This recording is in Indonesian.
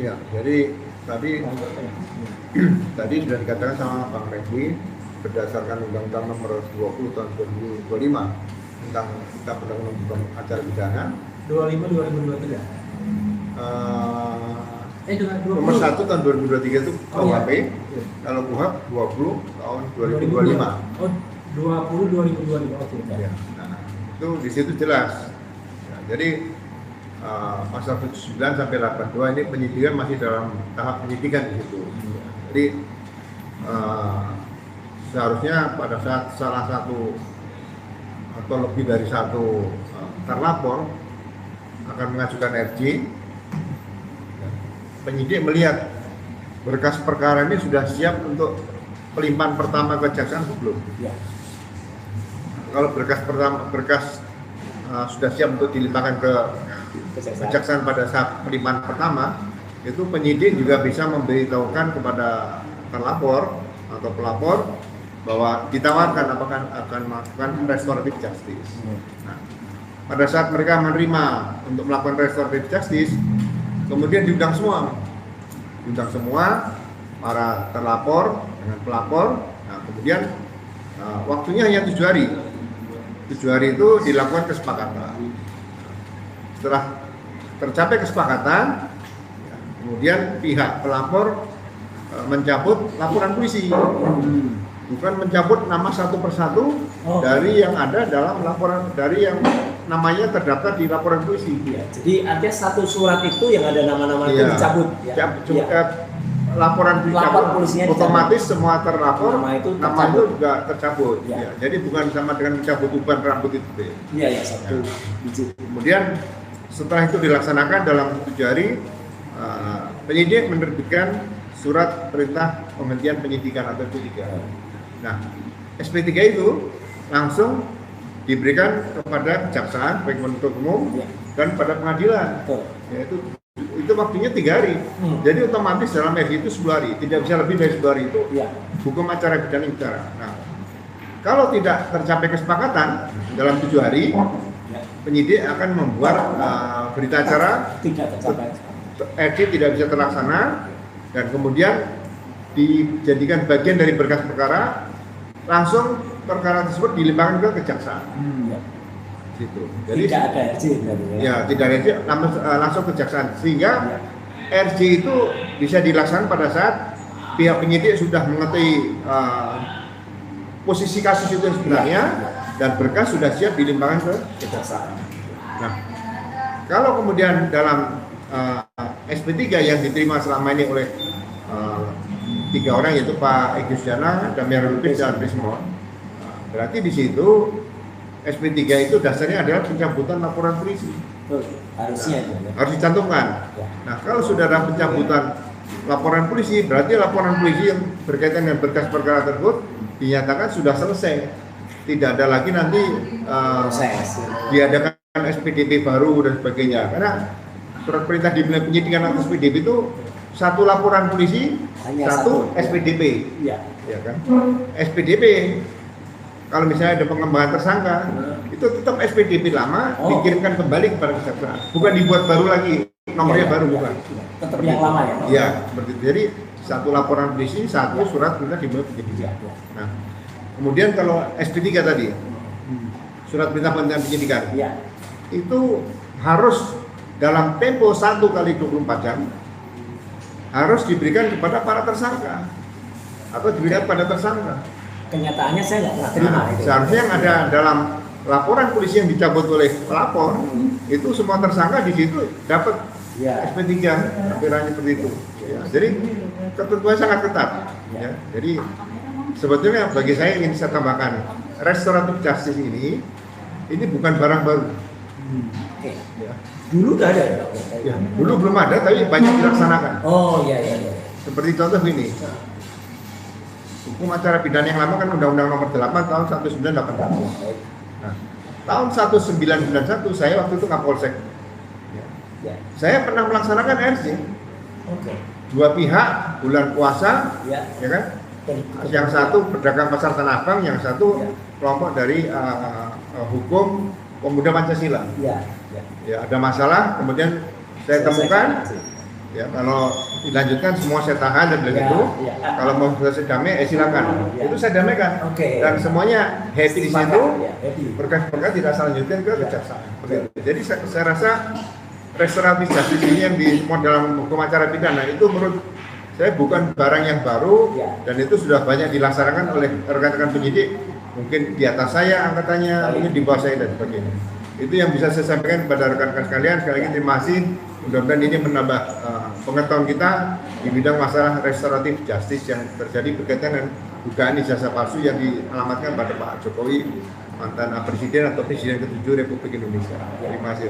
Ya, jadi tadi sudah dikatakan sama Bang Refli, berdasarkan Undang-Undang Nomor 20 Tahun 2025 tentang Kitab Undang-Undang Hukum Acara Pidana 25/2023. Nomor 1 tahun 2023 itu KUHP, kalau KUHP 20 tahun 2025. Oh, 20/2025. Oke. Ya. Nah, itu di situ jelas. Ya, jadi pasal 79 sampai 82 ini penyidikan masih dalam tahap penyidikan di situ. Jadi seharusnya pada saat salah satu atau lebih dari satu terlapor akan mengajukan RJ, penyidik melihat berkas perkara ini sudah siap untuk pelimpahan pertama ke kejaksaan belum? Ya. Kalau berkas sudah siap untuk dilimpahkan ke kejaksaan pada saat pelimpahan pertama, itu penyidik juga bisa memberitahukan kepada terlapor atau pelapor bahwa ditawarkan apakah akan melakukan restoratif justice. Nah, pada saat mereka menerima untuk melakukan restoratif justice, kemudian diundang semua para terlapor dengan pelapor. Nah, kemudian waktunya hanya 7 hari. 7 hari itu dilakukan kesepakatan. Setelah tercapai kesepakatan, kemudian pihak pelapor mencabut laporan polisi, bukan mencabut nama satu persatu dari yang ada dalam laporan, dari yang namanya terdaftar di laporan polisi. Ya, jadi artinya satu surat itu yang ada nama-nama itu dicabut. Laporan polisinya otomatis dicabut. Semua terlapor nama itu juga tercabut. Ya. Ya, jadi bukan sama dengan mencabut uban rambut itu. Iya, satu. Kemudian setelah itu dilaksanakan dalam 7 hari, penyidik menerbitkan surat perintah penghentian penyidikan atau SP3. Nah, SP3 itu langsung diberikan kepada kejaksaan baik penuntut umum dan pada pengadilan. Yaitu itu waktunya 3 hari. Jadi otomatis dalam RJ itu 10 hari, tidak bisa lebih dari 10 hari itu hukum acara pidana bicara. Nah, kalau tidak tercapai kesepakatan dalam 7 hari, penyidik akan membuat berita acara RJ tidak bisa terlaksana dan kemudian dijadikan bagian dari berkas perkara, langsung perkara tersebut dilimpahkan ke kejaksaan. Gitu. Jadi tidak ada RJ ya, tidak ada RJ, langsung kejaksaan, sehingga RJ itu bisa dilaksanakan pada saat pihak penyidik sudah mengetahui posisi kasus itu sebenarnya dan berkas sudah siap dilimpahkan ke kejaksaan. Nah, kalau kemudian dalam SP3 yang diterima selama ini oleh 3 orang, yaitu Pak Egy Sujana, Damir Lubis, dan Rismon, berarti di situ SP3 itu dasarnya adalah pencabutan laporan polisi. Harusnya harus dicantumkan. Nah, kalau sudah ada pencabutan laporan polisi, berarti laporan polisi yang berkaitan dengan berkas perkara tersebut dinyatakan sudah selesai. Tidak ada lagi nanti diadakan SPDP baru dan sebagainya. Karena surat perintah dimulai penyidikan atas SPDP itu satu laporan polisi, satu SPDP. Ya kan? SPDP kalau misalnya ada pengembangan tersangka, itu tetap SPDP lama dikirimkan kembali kepada kejaksaan, bukan dibuat baru lagi, nomornya baru, bukan. Tetap yang lama ya? Iya, seperti itu. Jadi satu laporan polisi, satu surat perintah dimulai penyidikan. Nah, kemudian kalau SP3 tadi, surat perintah penghentian penyidikan, itu harus dalam tempo 1 kali 24 jam harus diberikan kepada para tersangka atau diberikan pada tersangka. Kenyataannya saya nggak pernah terima. Seharusnya yang ada dalam laporan polisi yang dicabut oleh pelapor itu semua tersangka di situ dapat SP3, aturannya seperti itu. Ya, jadi ketentuan sangat ketat. Ya, jadi sebetulnya bagi saya ingin saya tambahkan, restoratif justice ini bukan barang baru. Ya. Dulu udah ada ya? Dulu belum ada, tapi banyak dilaksanakan. Oh iya. Seperti contoh ini. Hukum acara pidana yang lama kan Undang-Undang Nomor 8 tahun 1981. Nah, tahun 1991 saya waktu itu Kapolsek. Saya pernah melaksanakan RJ. Dua pihak bulan puasa, ya kan? Yang satu pedagang pasar Tanah Abang, yang satu kelompok dari hukum pemuda Pancasila. Ya, ada masalah, kemudian saya temukan Ya, kalau dilanjutkan semua saya tahan dan begitu. Ya. Kalau mau selesai damai, silakan. Ya. Itu saya damaikan. Oke. Dan semuanya happy di situ. Ya, happy. Berkas-berkas tidak saya lanjutkan ke Ya. kejaksaan. Jadi saya rasa restoratif justice ini yang di dalam hukum acara pidana itu menurut saya bukan barang yang baru Ya. dan itu sudah banyak dilaksanakan oleh rekan-rekan penyidik, mungkin di atas saya angkatannya, mungkin di bawah saya dan sebagainya. Itu yang bisa saya sampaikan kepada rekan-rekan sekalian. Sekali lagi terima kasih. Mudah-mudahan ini menambah pengetahuan kita di bidang masalah restoratif justice yang terjadi berkaitan dengan dugaan ijazah palsu yang dialamatkan pada Pak Jokowi, mantan presiden atau presiden ke-7 Republik Indonesia. Terima kasih.